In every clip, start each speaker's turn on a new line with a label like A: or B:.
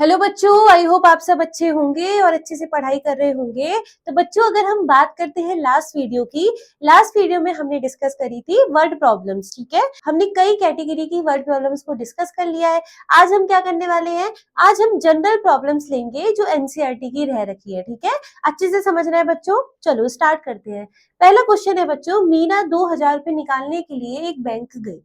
A: Hello बच्चों, I hope आप सब अच्छे होंगे और अच्छे से पढ़ाई कर रहे होंगे। तो बच्चों, अगर हम बात करते हैं लास्ट वीडियो की, लास्ट वीडियो में हमने डिस्कस करी थी वर्ड प्रॉब्लम्स। ठीक है, हमने कई कैटेगरी की वर्ड प्रॉब्लम्स को डिस्कस कर लिया है। आज हम क्या करने वाले हैं? आज हम जनरल प्रॉब्लम्स लेंगे जो एनसीईआरटी की रह रखी है। ठीक है, अच्छे से समझना है बच्चों। चलो स्टार्ट करते हैं। पहला क्वेश्चन है बच्चों, मीना 2,000 रुपए निकालने के लिए एक बैंक गई।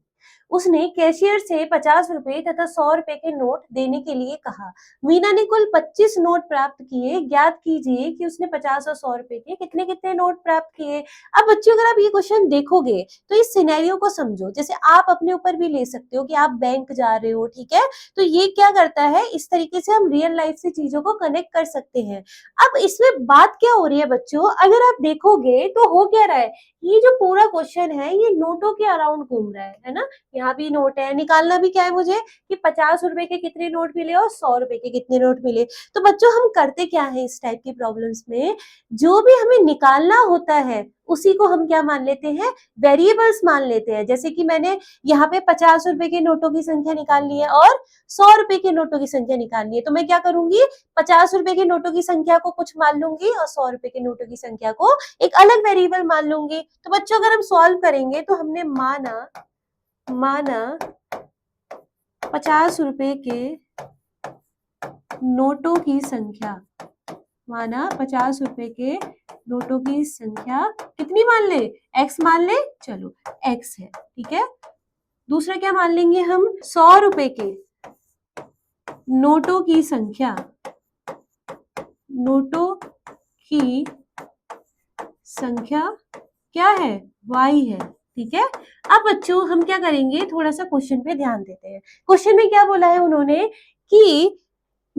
A: उसने कैशियर से 50 रुपए तथा 100 रुपए के नोट देने के लिए कहा। मीना ने कुल 25 नोट प्राप्त किए। ज्ञात कीजिए कि उसने 50 और 100 रुपए के कितने कितने नोट प्राप्त किए। अब बच्चों, अगर आप ये क्वेश्चन देखोगे तो इस सिनेरियो को समझो। जैसे आप अपने ऊपर भी ले सकते हो कि आप बैंक जा रहे हो। ठीक है, तो ये क्या करता है, इस तरीके से हम रियल लाइफ से चीजों को कनेक्ट कर सकते हैं। अब इसमें बात क्या हो रही है बच्चों, अगर आप देखोगे तो हो क्या रहा है, ये जो पूरा क्वेश्चन है ये नोटों के अराउंड घूम रहा है ना। यहाँ भी नोट है, निकालना भी क्या है मुझे कि 50 रुपए के कितने नोट मिले और 100 रुपए के कितने नोट मिले। तो बच्चों, हम करते क्या है इस टाइप की प्रॉब्लम्स में, जो भी हमें निकालना होता है उसी को हम क्या मान लेते हैं, वेरिएबल्स मान लेते हैं। जैसे कि मैंने यहाँ पे 50 रुपए के नोटों की संख्या निकालनी है और 100 रुपए के नोटों की संख्या निकालनी है, तो मैं क्या करूंगी, 50 रुपए के नोटों की संख्या को कुछ मान लूंगी और 100 रुपए के नोटों की संख्या को एक अलग वेरिएबल मान लूंगी। तो बच्चों, अगर हम सॉल्व करेंगे तो हमने माना 50 रुपए के नोटों की संख्या, माना 50 रुपए के नोटों की संख्या कितनी मान ले, x मान ले। चलो x है, ठीक है। दूसरा क्या मान लेंगे हम, 100 रुपए के नोटों की संख्या, नोटों की संख्या क्या है, y है। ठीक है, अब बच्चों हम क्या करेंगे, थोड़ा सा क्वेश्चन पे ध्यान देते हैं। क्वेश्चन में क्या बोला है उन्होंने कि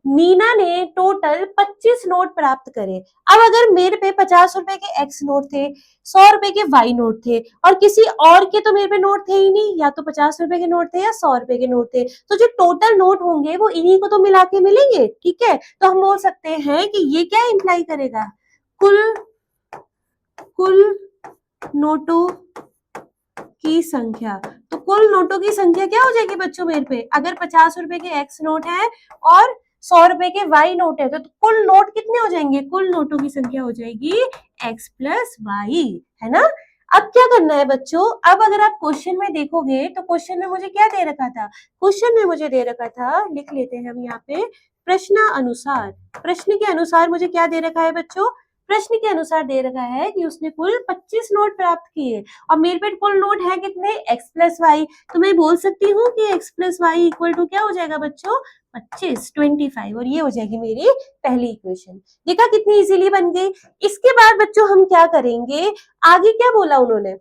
A: मीना ने टोटल 25 नोट प्राप्त करे। अब अगर मेरे पे 50 रुपए के एक्स नोट थे, 100 रुपए के वाई नोट थे और किसी और के तो मेरे पे नोट थे ही नहीं, या तो 50 रुपए के नोट थे या 100 रुपए के नोट थे, तो जो टोटल नोट होंगे वो इन्हीं को तो मिला के मिलेंगे। ठीक है, तो हम बोल सकते हैं कि ये क्या इंप्लाई करेगा, कुल नोटों की संख्या। तो कुल नोटों की संख्या क्या हो जाएगी बच्चों मेरे पे, अगर 50 रुपए के एक्स नोट है और 100 रुपए के वाई नोट है, तो कुल नोट कितने हो जाएंगे, कुल नोटों की संख्या हो जाएगी एक्स प्लस वाई, है ना। अब क्या करना है बच्चों, अब अगर आप क्वेश्चन में देखोगे तो क्वेश्चन में मुझे क्या दे रखा था, क्वेश्चन में मुझे दे रखा था, लिख लेते हैं हम यहाँ पे, प्रश्न अनुसार। प्रश्न के अनुसार मुझे क्या दे रखा है बच्चों, प्रश्न के अनुसार दे रखा है कि उसने कुल 25 नोट प्राप्त किए और मेरे पे कुल नोट है कितने, x प्लस वाई। तो मैं बोल सकती हूँ कि x plus y equal to क्या हो जाएगा बच्चों, 25 और ये हो जाएगी मेरी पहली इक्वेशन। देखा कितनी इजीली बन गई। इसके बाद बच्चों हम क्या करेंगे, आगे क्या बोला उन्होंने,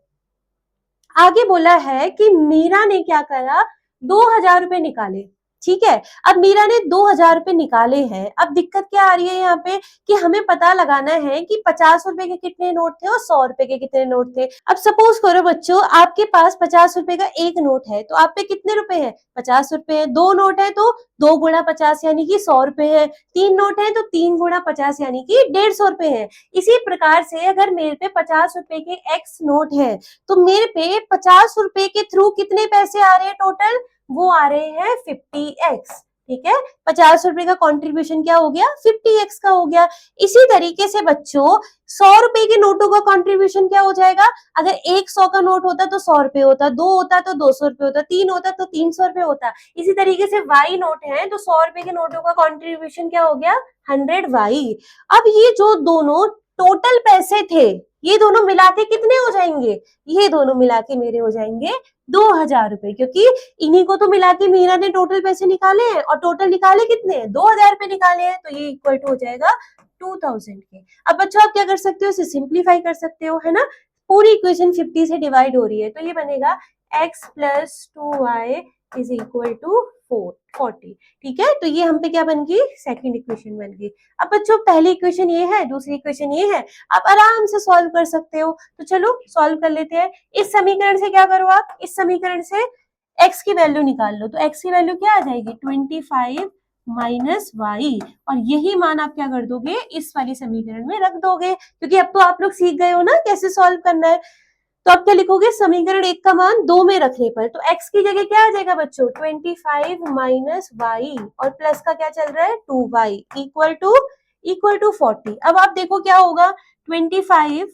A: आगे बोला है कि मीरा ने क्या करा, 2,000 रुपए निकाले। ठीक है, अब मीरा ने 2,000 रुपए निकाले हैं। अब दिक्कत क्या आ रही है यहाँ पे कि हमें पता लगाना है कि 50 रुपए के कितने नोट थे और 100 रुपए के कितने नोट थे। अब सपोज करो बच्चों, आपके पास 50 रुपए का एक नोट है, तो आप पे कितने रुपए हैं, 50 रुपए है। दो नोट है तो 2 गुणा 50 यानी कि 100 रुपए है। तीन नोट है तो 3 गुणा 50 यानी कि 150 रुपए है। इसी प्रकार से अगर मेरे पे 50 रुपए के एक्स नोट है तो मेरे पे 50 रुपए के थ्रू कितने पैसे आ रहे हैं टोटल, वो आ रहे हैं 50x। ठीक है, 50 रुपए का कंट्रीब्यूशन क्या हो गया, 50x का हो गया। इसी तरीके से बच्चों 100 रुपए के नोटों का कंट्रीब्यूशन क्या हो जाएगा, अगर एक 100 का नोट होता तो 100 रुपए होता, दो होता तो 200 रुपए होता, तीन होता तो 300 रुपए होता। इसी तरीके से वाई नोट है तो 100 रुपए के नोटों का कंट्रीब्यूशन क्या हो गया, 100 वाई। अब ये जो दोनों टोटल पैसे थे, ये दोनों मिला के कितने हो जाएंगे, ये दोनों मिला के मेरे हो जाएंगे 2,000 रुपए, क्योंकि इन्हीं को तो मिला के मीरा ने टोटल पैसे निकाले हैं और टोटल निकाले कितने हैं, 2,000 रुपए निकाले हैं, तो ये इक्वल टू हो जाएगा 2,000 के। अब बच्चों आप क्या कर सकते हो, इसे सिंप्लीफाई कर सकते हो, है ना। पूरी इक्वेशन 50 से डिवाइड हो रही है, तो ये बनेगा x plus 2y is equal to 40। ठीक है, तो ये हम पे क्या बन गई, सेकंड इक्वेशन बन गई। अब बच्चों पहली इक्वेशन ये है, दूसरी इक्वेशन ये है, आप आराम से सॉल्व कर सकते हो। तो चलो सॉल्व कर लेते हैं। इस समीकरण से क्या करो आप, इस समीकरण से x की वैल्यू निकाल लो, तो x की वैल्यू क्या आ जाएगी, 25 माइनस वाई, और यही मान आप क्या कर दोगे, इस वाली समीकरण में रख दोगे, क्योंकि अब तो आप लोग सीख गए हो ना कैसे सॉल्व करना है। तो आप क्या लिखोगे, समीकरण 1 का मान 2 में रखने पर, तो x की जगह क्या आ जाएगा बच्चों, 25 माइनस वाई, और प्लस का क्या चल रहा है 2y इक्वल टू 40। अब आप देखो क्या होगा, 25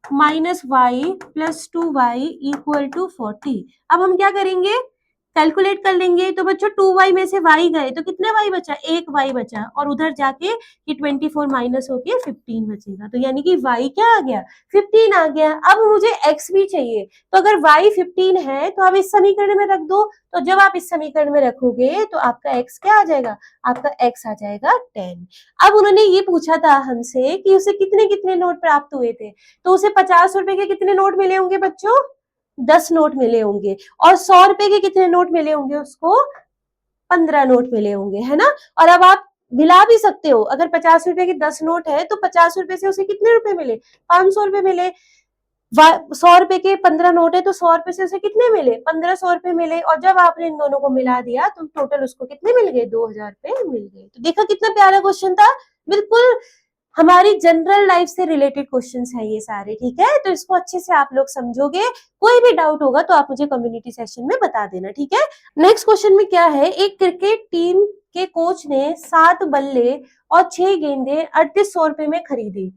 A: minus y plus 2y equal to 40। अब हम क्या करेंगे, कैलकुलेट कर लेंगे, तो बच्चों 2y में से y गए तो कितने y बचा, एक y बचा, और उधर जाके ये 24 माइनस होके 15 बचेगा, तो यानी कि y क्या आ गया, 15 आ गया। अब मुझे x भी चाहिए, तो अगर y 15 है तो आप इस समीकरण में रख दो, तो जब आप इस समीकरण में रखोगे तो आपका x क्या आ जाएगा, आपका x आ जाएगा 10। अब उन्होंने ये पूछा था हमसे कि उसे कितने कितने नोट प्राप्त हुए थे, तो उसे 50 रुपए के कितने नोट मिले होंगे बच्चों, 10 नोट मिले होंगे, और 100 रुपए के कितने नोट मिले होंगे उसको, 15 नोट मिले होंगे, है ना। और अब आप मिला भी सकते हो, अगर 50 रुपए के 10 नोट है तो 50 रुपए से उसे कितने रुपए मिले, 500 रुपए मिले। 100 रुपए के 15 नोट है तो 100 रुपए से उसे कितने मिले, 1500 रुपए मिले, और जब आपने इन दोनों को मिला दिया तो टोटल उसको कितने मिल गए, 2000 रुपए मिल गए। तो देखा कितना प्यारा क्वेश्चन था, बिल्कुल हमारी जनरल लाइफ से रिलेटेड क्वेश्चंस है ये सारे, ठीक है। तो इसको अच्छे से आप लोग समझोगे, कोई भी डाउट होगा तो आप मुझे कम्युनिटी सेशन में बता देना, ठीक है। नेक्स्ट क्वेश्चन में क्या है, एक क्रिकेट टीम के कोच ने 7 बल्ले और 6 गेंदें 3800 रुपए में खरीदी।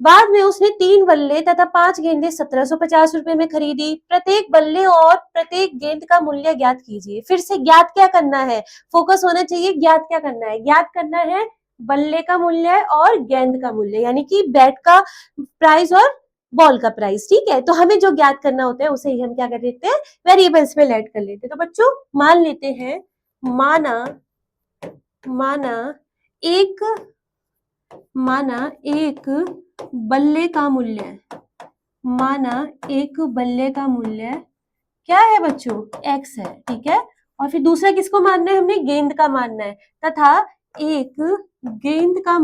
A: बाद में उसने 3 बल्ले तथा 5 गेंदें 1750 रुपए में खरीदी। प्रत्येक बल्ले और प्रत्येक गेंद का मूल्य ज्ञात कीजिए। फिर से ज्ञात क्या करना है, फोकस होना चाहिए, ज्ञात क्या करना है, ज्ञात करना है बल्ले का मूल्य और गेंद का मूल्य, यानी कि बैट का प्राइस और बॉल का प्राइस, ठीक है। तो हमें जो ज्ञात करना होता है उसे ही हम क्या कर लेते हैं, वेरिएबल्स में ऐड कर लेते हैं। तो बच्चों मान लेते हैं, माना एक बल्ले का मूल्य, क्या है बच्चों, x है, ठीक है। और फिर दूसरा किसको मानना है, हमने गेंद का मानना है, तथा एक गेंद का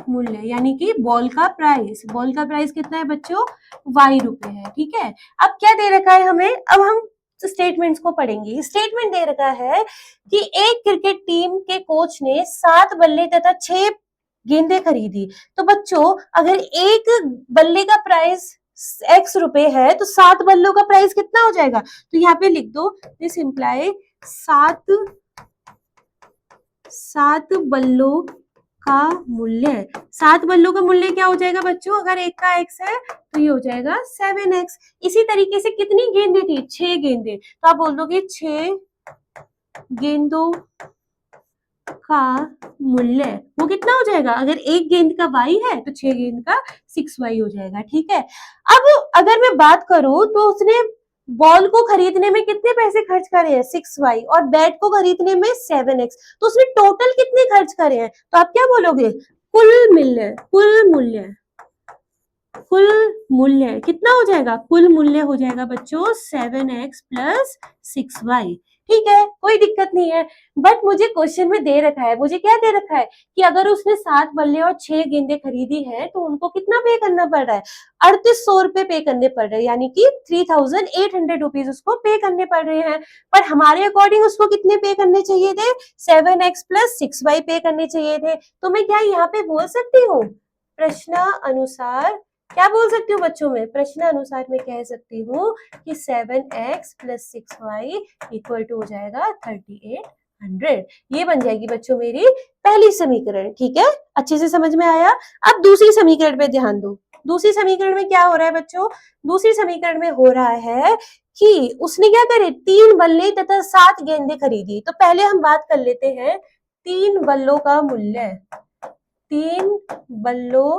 A: मूल्य यानी कि बॉल का प्राइस कितना है बच्चों, y रुपए है, ठीक है। अब क्या दे रखा है हमें, अब हम स्टेटमेंट्स को पढ़ेंगे। स्टेटमेंट दे रखा है कि एक क्रिकेट टीम के कोच ने 7 बल्ले तथा 6 गेंदें खरीदी। तो बच्चों अगर एक बल्ले का प्राइस x रुपए है तो 7 बल्लों का प्राइस कितना हो जाएगा, तो यहाँ पे लिख दो, दिस इम्प्लाई 7 बल्लों का मूल्य। 7 बल्लों का मूल्य क्या हो जाएगा बच्चों, अगर एक का x है तो ये हो जाएगा 7x। इसी तरीके से कितनी गेंदें थी, 6 गेंदें, तो आप बोल दोगे 6 गेंदों का मूल्य वो कितना हो जाएगा, अगर एक गेंद का y है तो 6 गेंद का 6y हो जाएगा, ठीक है। अब अगर मैं बात करूं तो उसने बॉल को खरीदने में कितने पैसे खर्च करे हैं, 6y, और बैट को खरीदने में 7x, तो उसने टोटल कितने खर्च करे हैं, तो आप क्या बोलोगे, कुल मूल्य कितना हो जाएगा, कुल मूल्य हो जाएगा बच्चों 7x प्लस 6y, ठीक है, कोई दिक्कत नहीं है। बट मुझे क्वेश्चन में दे रखा है, मुझे क्या दे रखा है कि अगर उसने 7 बल्ले और 6 गेंदें खरीदी है तो उनको कितना पे करना पड़ रहा है, 3800 रुपए पे करने पड़ रहे हैं, यानी कि 3800 रुपीज उसको पे करने पड़ रहे हैं। पर हमारे अकॉर्डिंग उसको कितने पे करने चाहिए थे, 7x प्लस 6y पे करने चाहिए थे। तो मैं क्या यहाँ पे बोल सकती हूँ, प्रश्न अनुसार क्या बोल सकती हूँ बच्चों में, प्रश्न अनुसार मैं कह सकती हूँ कि 7x plus 6y equal to हो जाएगा 3800। ये बन जाएगी बच्चों मेरी पहली समीकरण, ठीक है, अच्छे से समझ में आया। अब दूसरी समीकरण पे ध्यान दो। दूसरी समीकरण में क्या हो रहा है बच्चों, दूसरी समीकरण में हो रहा है कि उसने क्या करे, 3 बल्ले तथा 7 गेंदें खरीदी। तो पहले हम बात कर लेते हैं 3 बल्लों का मूल्य, 3 बल्लों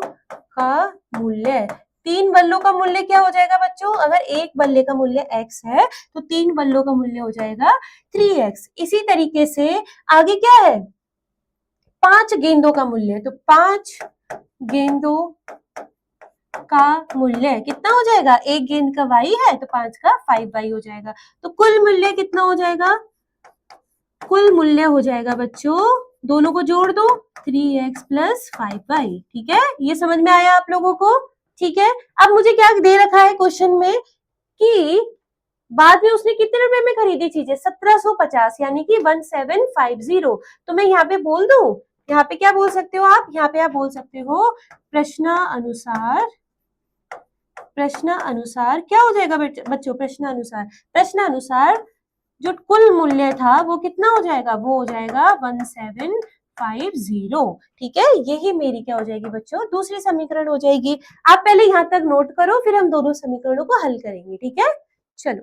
A: का मूल्य, 3 बल्लों का मूल्य क्या हो जाएगा बच्चों, अगर एक बल्ले का मूल्य x है तो 3 बल्लों का मूल्य हो जाएगा 3x। इसी तरीके से आगे क्या है, 5 गेंदों का मूल्य, तो 5 गेंदों का मूल्य कितना हो जाएगा, एक गेंद का y है तो 5 का 5y हो जाएगा। तो कुल मूल्य कितना हो जाएगा, कुल मूल्य हो जाएगा बच्चों, दोनों को जोड़ दो, 3x प्लस 5y, ठीक है, ये समझ में आया आप लोगों को, ठीक है। अब मुझे क्या दे रखा है क्वेश्चन में कि बाद में उसने कितने रुपए में खरीदी चीजें, 1750, यानी कि 1750। तो मैं यहाँ पे बोल दूं यहाँ पे क्या बोल सकते हो आप, यहाँ पे आप बोल सकते हो प्रश्न अनुसार क्या हो जाएगा बच्चों, प्रश्न अनुसार जो कुल मूल्य था वो कितना हो जाएगा, वो हो जाएगा 1750। ठीक है, यही मेरी क्या हो जाएगी बच्चों, दूसरी समीकरण हो जाएगी। आप पहले यहाँ तक नोट करो, फिर हम दोनों समीकरणों को हल करेंगे। ठीक है, चलो।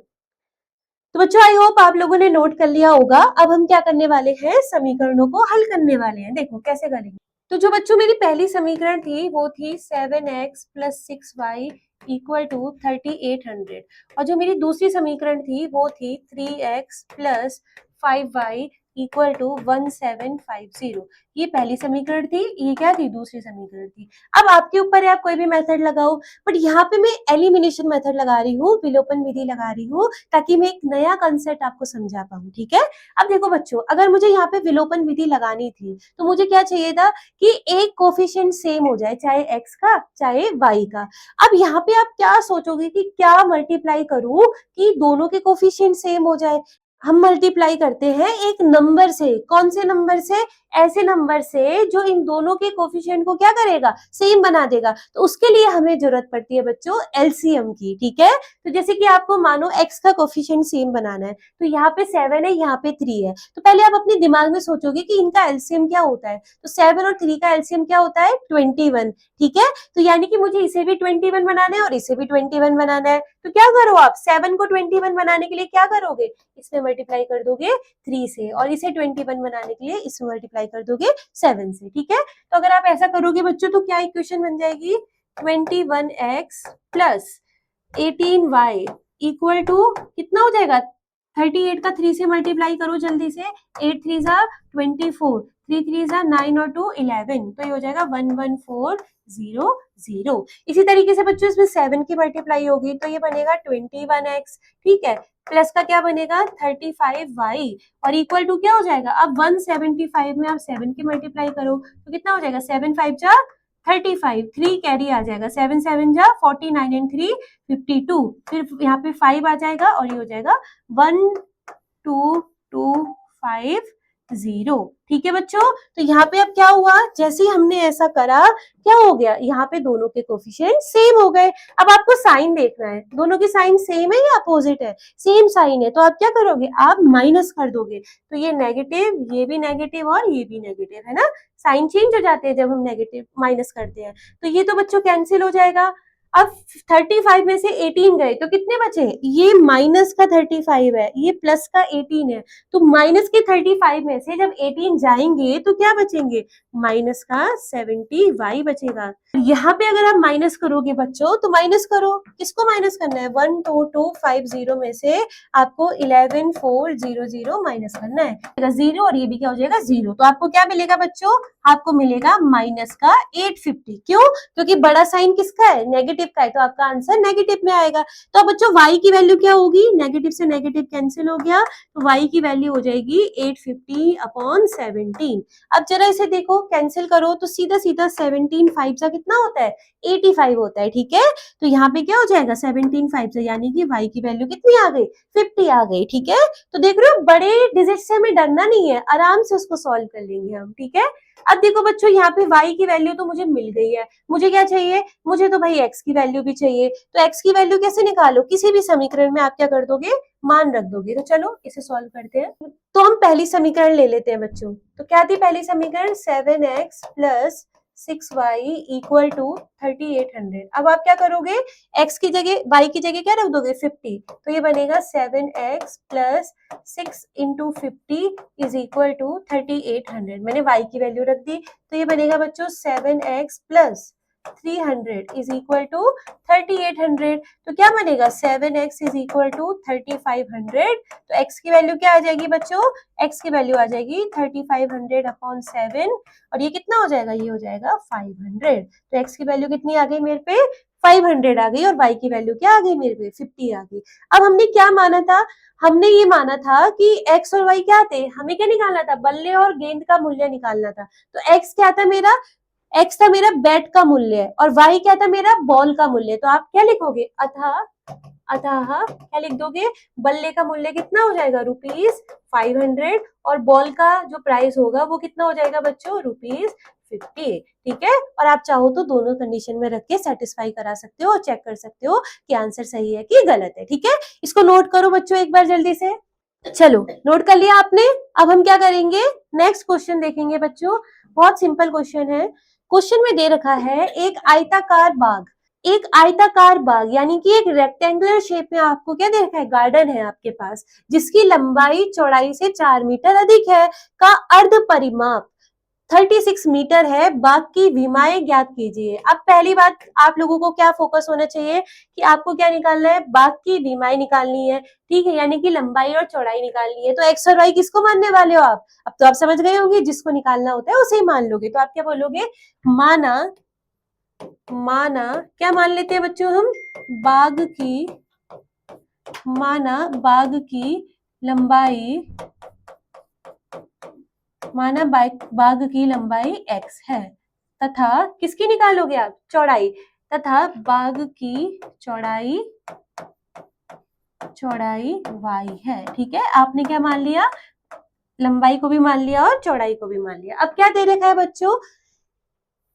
A: तो बच्चों आई होप आप लोगों ने नोट कर लिया होगा। अब हम क्या करने वाले हैं, समीकरणों को हल करने वाले हैं। देखो कैसे करेंगे। तो जो बच्चों मेरी पहली समीकरण थी वो थी 7x plus 6y equal to 3800, और जो मेरी दूसरी समीकरण थी वो थी 3x plus 5y equal to 1750। ये पहली समीकरण थी, ये क्या थी, दूसरी समीकरण थी। अब आपके ऊपर है, आप कोई भी मेथड लगाओ, बट यहाँ पे मैं एलिमिनेशन मेथड लगा रही हूँ, विलोपन विधि लगा रही हूँ, ताकि मैं एक नया कंसेप्ट आपको समझा पाऊँ। ठीक है, अब देखो बच्चों, अगर मुझे यहाँ पे विलोपन विधि लगानी थी तो मुझे क्या चाहिए था कि एक कोफिशिएंट सेम हो जाए, चाहे x का चाहे y का। अब यहाँ पे आप क्या सोचोगे कि क्या मल्टीप्लाई करूं कि दोनों के कोफिशिएंट सेम हो जाए। हम मल्टीप्लाई करते हैं एक नंबर से, कौन से नंबर से, ऐसे नंबर से जो इन दोनों के कोफिशिएंट को क्या करेगा, सेम बना देगा। तो उसके लिए हमें जरूरत पड़ती है बच्चों एलसीएम की। ठीक है, तो जैसे कि आपको मानो x का कोफिशिएंट सेम बनाना है, तो यहाँ पे 7 है, यहाँ पे 3 है, तो पहले आप अपने दिमाग में सोचोगे कि इनका एलसीएम क्या होता है। तो 7 और 3 का एलसीएम क्या होता है, 21। ठीक है, तो यानी कि मुझे इसे भी 21 बनाना है और इसे भी 21 बनाना है। तो क्या करो आप, 7 को 21 बनाने के लिए क्या करोगे, इसमें मल्टीप्लाई कर दोगे 3 से, और इसे 21 बनाने के लिए इसमें मल्टीप्लाई कर दोगे 7 से। ठीक है, तो अगर आप ऐसा करोगे बच्चों तो क्या इक्वेशन बन जाएगी, 21x plus 18y equal to कितना हो जाएगा, 38 का 3 से मल्टीप्लाई करो जल्दी से, 8 3 जा 24, 3 3 जा 9 और 2 11, तो ये हो जाएगा 11400। इसी तरीके से बच्चों इसमें 7 की मल्टीप्लाई होगी तो ये बनेगा 21x। ठीक है, प्लस का क्या बनेगा 35y, और इक्वल टू क्या हो जाएगा, अब 175 में आप 7 की मल्टीप्लाई करो तो कितना हो जाएगा, 7 5 जा 35, 3 कैरी आ जाएगा, 7 7 जा 49 एंड 3 52, फिर यहाँ पे 5 आ जाएगा और ये हो जाएगा 12250। ठीक है बच्चों, तो यहाँ पे अब क्या हुआ, जैसे ही हमने ऐसा करा क्या हो गया, यहाँ पे दोनों के कोफिशिएंट सेम हो गए। अब आपको साइन देखना है, दोनों के साइन सेम है या अपोजिट है, सेम साइन है, तो आप क्या करोगे, आप माइनस कर दोगे, तो ये नेगेटिव, ये भी नेगेटिव और ये भी नेगेटिव है ना, साइन चेंज हो जाते हैं जब हम नेगेटिव माइनस करते हैं। तो ये तो बच्चों कैंसिल हो जाएगा। अब 35 में से 18 गए तो कितने बचे, ये माइनस का 35 है, ये प्लस का 18 है, तो माइनस के 35 में से जब 18 जाएंगे तो क्या बचेंगे, माइनस का 70y बचेगा। यहाँ पे अगर आप माइनस करोगे बच्चों तो माइनस करो, किसको माइनस करना है, 12250 में से आपको 11400 माइनस करना है, जीरो, और ये भी क्या हो जाएगा, जीरो। तो आपको क्या मिलेगा बच्चों, आपको मिलेगा माइनस का 850। क्यों, क्योंकि बड़ा साइन किसका है, नेगेटिव का है, तो आपका आंसर नेगेटिव में आएगा। तो अब बच्चों y की वैल्यू क्या होगी, नेगेटिव से नेगेटिव कैंसिल हो गया, तो y की वैल्यू हो जाएगी 850/17। अब जरा इसे देखो, कैंसिल करो तो सीधा सीधा 17 5 का कितना होता है, 85 होता है। ठीक है, तो यहाँ पे क्या हो जाएगा 17 5 से, यानी कि y की वैल्यू कितनी आ गई, 50 आ गई। ठीक है, तो देख रहे हो बड़े डिजिट से हमें डरना नहीं है, आराम से उसको सॉल्व कर लेंगे हम। ठीक है, अब देखो बच्चों यहाँ पे y की वैल्यू तो मुझे मिल गई है, मुझे क्या चाहिए, मुझे तो भाई x की वैल्यू भी चाहिए। तो x की वैल्यू कैसे निकालो, किसी भी समीकरण में आप क्या कर दोगे, मान रख दोगे। तो चलो इसे सॉल्व करते हैं। तो हम पहली समीकरण ले लेते हैं बच्चों। तो क्या थी पहली समीकरण, 7x plus 6y equal to 3800। अब आप क्या करोगे, x की जगह, y की जगह क्या रख दोगे, 50, तो ये बनेगा 7x plus 6 into 50 is equal to 3800। मैंने y की वैल्यू रख दी, तो ये बनेगा बच्चों 7x plus 300 is equal to 3800। तो क्या बनेगा, 7x इज इक्वल टू 3500। तो x की वैल्यू क्या आ जाएगी बच्चों, x की वैल्यू आ जाएगी 3500/7, और ये कितना हो जाएगा, ये हो जाएगा 500। तो x की वैल्यू कितनी आ गई मेरे पे, 500 आ गई, और y की वैल्यू क्या आ गई मेरे पे, 50 आ गई। अब हमने क्या माना था, हमने ये माना था कि x और y क्या थे, हमें क्या निकालना था, बल्ले और गेंद का मूल्य निकालना था। तो x क्या था मेरा, x था मेरा बैट का मूल्य और y क्या था मेरा बॉल का मूल्य। तो आप क्या लिखोगे, अतः अतः क्या लिख दोगे, बल्ले का मूल्य कितना हो जाएगा, ₹500, और बॉल का जो प्राइस होगा वो कितना हो जाएगा बच्चों, ₹50। ठीक है, और आप चाहो तो दोनों कंडीशन में रख के सेटिस्फाई करा सकते हो और चेक कर सकते हो कि आंसर सही है कि गलत है। ठीक है, इसको नोट करो बच्चों एक बार जल्दी से। चलो नोट कर लिया आपने। अब हम क्या करेंगे, नेक्स्ट क्वेश्चन देखेंगे बच्चों। बहुत सिंपल क्वेश्चन है। क्वेश्चन में दे रखा है एक आयताकार बाग यानी कि एक रेक्टेंगुलर शेप में आपको क्या दे रखा है, गार्डन है आपके पास, जिसकी लंबाई चौड़ाई से 4 मीटर अधिक है, का अर्ध परिमाप 36 मीटर है, बाग की विमाएं ज्ञात कीजिए। अब पहली बात आप लोगों को क्या फोकस होना चाहिए कि आपको क्या निकालना है, बाग की विमाएं निकालनी है। ठीक है, यानी कि लंबाई और चौड़ाई निकालनी है। तो एक्स और वाई किसको मानने वाले हो आप, अब तो आप समझ गए होंगे, जिसको निकालना होता है उसे ही मान लोगे। तो आप क्या बोलोगे, माना माना क्या मान लेते हैं बच्चों हम, बाग की माना बाग की लंबाई माना बाग की लंबाई x है, तथा किसकी निकालोगे आप, चौड़ाई, तथा बाग की चौड़ाई y है। ठीक है, आपने क्या मान लिया, लंबाई को भी मान लिया और चौड़ाई को भी मान लिया। अब क्या दे रखा है बच्चों,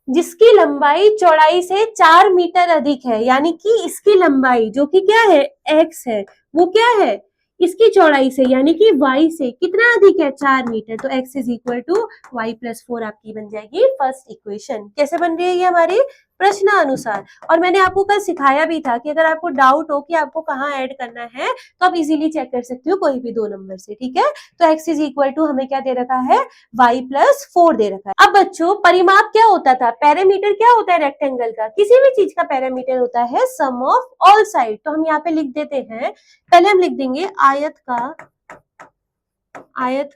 A: जिसकी लंबाई चौड़ाई से 4 मीटर अधिक है, यानी कि इसकी लंबाई जो कि क्या है, x है, वो क्या है, इसकी चौड़ाई से यानी कि y से कितना अधिक है, 4 मीटर। तो x is equal to y plus 4 आपकी बन जाएगी फर्स्ट इक्वेशन। कैसे बन रही है ये हमारी प्रश्न अनुसार। और मैंने आपको कल सिखाया भी था कि अगर आपको डाउट हो कि आपको कहाँ ऐड करना है तो आप इजीली चेक कर सकते हो कोई भी दो नंबर से। ठीक है, तो x इज इक्वल टू हमें क्या दे रखा है, y प्लस 4 दे रखा है। अब बच्चों परिमाप क्या होता था, पैरामीटर क्या होता है रेक्टेंगल का, किसी भी चीज का पैरामीटर होता है सम ऑफ ऑल साइड। तो हम यहाँ पे लिख देते हैं, पहले हम लिख देंगे आयत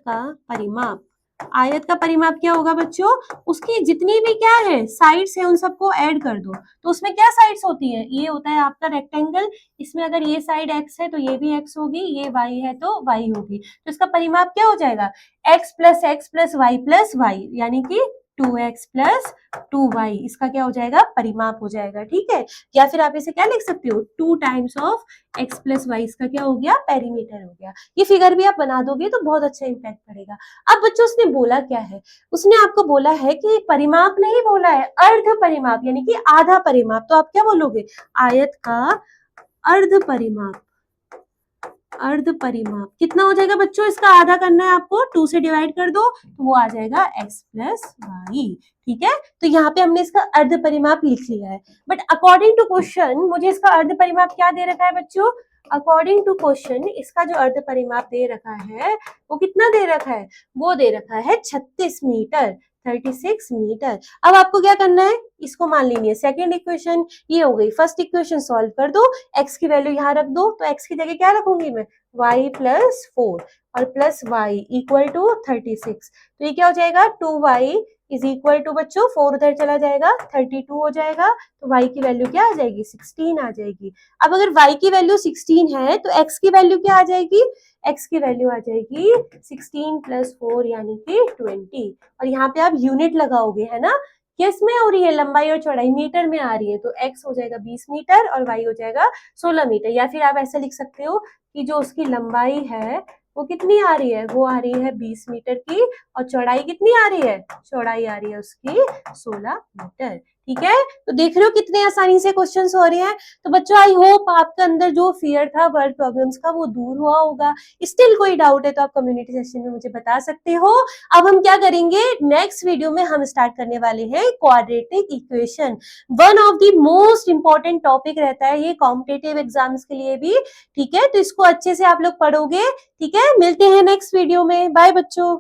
A: का परिमाप। आयत का परिमाप क्या होगा बच्चों, उसकी जितनी भी क्या है साइड्स है उन सबको ऐड कर दो। तो उसमें क्या साइड्स होती है, ये होता है आपका रेक्टेंगल, इसमें अगर ये साइड x है तो ये भी x होगी, ये y है तो y होगी। तो इसका परिमाप क्या हो जाएगा, x plus y plus y, यानी कि 2x प्लस 2y, इसका क्या हो जाएगा, परिमाप हो जाएगा। ठीक है, या फिर आप इसे क्या लिख सकते हो, 2 times of x plus y, इसका क्या हो गया, पेरीमीटर हो गया। ये फिगर भी आप बना दोगे तो बहुत अच्छा इंपैक्ट पड़ेगा। अब बच्चों उसने बोला क्या है, उसने आपको बोला है कि परिमाप नहीं बोला है, अर्ध परिमाप यानी कि आधा परिमाप। तो आप क्या बोलोगे, आयत का अर्ध परिमाप कितना हो जाएगा बच्चों, इसका आधा करना है आपको, 2 से डिवाइड कर दो तो वो आ जाएगा x प्लस वाई। ठीक है, तो यहाँ पे हमने इसका अर्ध परिमाप लिख लिया है। बट अकॉर्डिंग टू क्वेश्चन मुझे इसका अर्ध परिमाप क्या दे रखा है बच्चों, अकॉर्डिंग टू क्वेश्चन इसका जो अर्ध परिमाप दे रखा है वो कितना दे रखा है, वो दे रखा है 36 मीटर, 36 मीटर। अब आपको क्या करना है, इसको मान लेनी है सेकेंड इक्वेशन, ये हो गई फर्स्ट इक्वेशन, सॉल्व कर दो, x की वैल्यू यहाँ रख दो, तो x की जगह क्या रखूंगी मैं, y प्लस 4 और प्लस y इक्वल टू 36। तो ये क्या हो जाएगा, 2y इज इक्वल टू बच्चों 4 उधर चला जाएगा 32 हो जाएगा, तो y की वैल्यू क्या आ जाएगी, 16 आ जाएगी। अब अगर y की वैल्यू 16 है तो x की वैल्यू क्या आ जाएगी, x की वैल्यू आ जाएगी 16 प्लस 4 यानी कि 20। और यहाँ पे आप यूनिट लगाओगे, है ना, किस में हो रही है, लंबाई और चौड़ाई मीटर में आ रही है, तो x हो जाएगा 20 मीटर और y हो जाएगा 16 मीटर। या फिर आप ऐसा लिख सकते हो कि जो उसकी लंबाई है वो कितनी आ रही है, वो आ रही है 20 मीटर की, और चौड़ाई कितनी आ रही है, चौड़ाई आ रही है उसकी 16 मीटर। ठीक है, तो देख रहे हो कितने आसानी से क्वेश्चंस हो रहे हैं। तो बच्चों आई होप आपके अंदर जो फियर था वर्ड प्रॉब्लम्स का वो दूर हुआ होगा। स्टिल कोई डाउट है तो आप कम्युनिटी सेक्शन में मुझे बता सकते हो। अब हम क्या करेंगे, नेक्स्ट वीडियो में हम स्टार्ट करने वाले हैं quadratic equation. One of the most important topic रहता है ये कॉम्पिटिटिव एग्जाम्स के लिए भी। ठीक है, तो इसको अच्छे से आप लोग पढ़ोगे। ठीक है, मिलते हैं नेक्स्ट वीडियो में, बाय बच्चों।